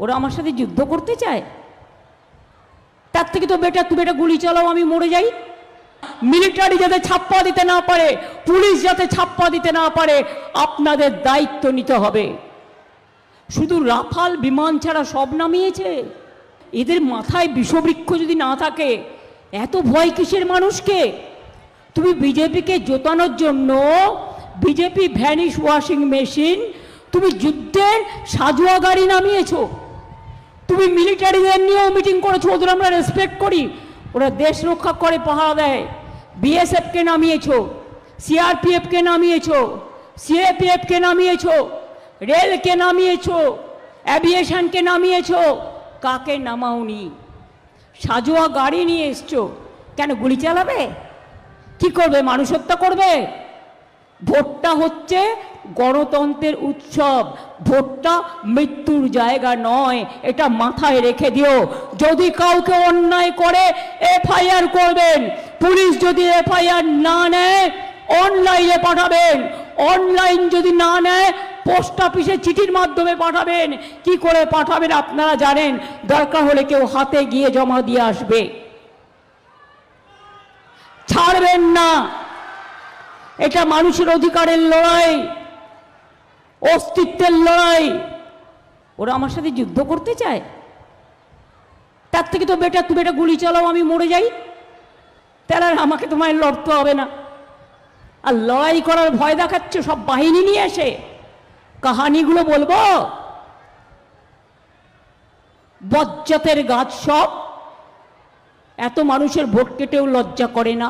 ওরা আমার সাথে যুদ্ধ করতে চায়। তার থেকে তো বেটার তুমি একটা গুলি চালাও, আমি মরে যাই। মিলিটারি যাতে ছাপ্পা দিতে না পারে, পুলিশ যাতে ছাপ্পা দিতে না পারে, আপনাদের দায়িত্ব নিতে হবে। শুধু রাফাল বিমান ছাড়া সব নামিয়েছে। এদের মাথায় বিষবৃক্ষ যদি না থাকে, এত ভয় কিসের মানুষকে? তুমি বিজেপিকে জোতানোর জন্য বিজেপি ভ্যানিশ ওয়াশিং মেশিন, তুমি যুদ্ধের সাজোয়া গাড়ি নামিয়েছো। তুমি মিলিটারিদের নিয়েও মিটিং করেছো, ওদের আমরা রেসপেক্ট করি, ওরা দেশ রক্ষা করে, পাহারা দেয়। বিএসএফকে নামিয়েছো, সিআরপিএফকে নামিয়েছো, সিএপিএফকে নামিয়েছো, রেলকে নামিয়েছো, অ্যাভিয়েশনকে নামিয়েছো। কাকে নামাওনি? সাজোয়া গাড়ি নিয়ে এসছো। কেন গুলি চালাবে? কি করবে? মানুষ হত্যা করবে? ভোটটা হচ্ছে গণতন্ত্রের উৎসব, ভোটটা মৃত্যুর জায়গা নয়, এটা মাথায় রেখে দিও। যদি কাউকে অন্যায় করে এফআইআর করবেন, পুলিশ যদি এফআইআর না নেয় অনলাইনে পাঠাবেন, অনলাইন যদি না নেয় পোস্ট অফিসে চিঠির মাধ্যমে পাঠাবেন। কি করে পাঠাবেন আপনারা জানেন, দরকার হলে কেউ হাতে গিয়ে জমা দিয়ে আসবে। ছাড়বেন না। এটা মানুষের অধিকারের লড়াই, অস্তিত্বের লড়াই। ওরা আমার সাথে যুদ্ধ করতে চায়। তার থেকে তো বেটার তুমি একটা গুলি চালাও, আমি মরে যাই। তাহলে আমাকে তোমায় লড়তে হবে না। আর লড়াই করার ভয় দেখাচ্ছে সব বাহিনী নিয়ে এসে। কাহানিগুলো বলবো? বজ্জাতের গাছ সব। এত মানুষের ভোট কেটেও লজ্জা করে না।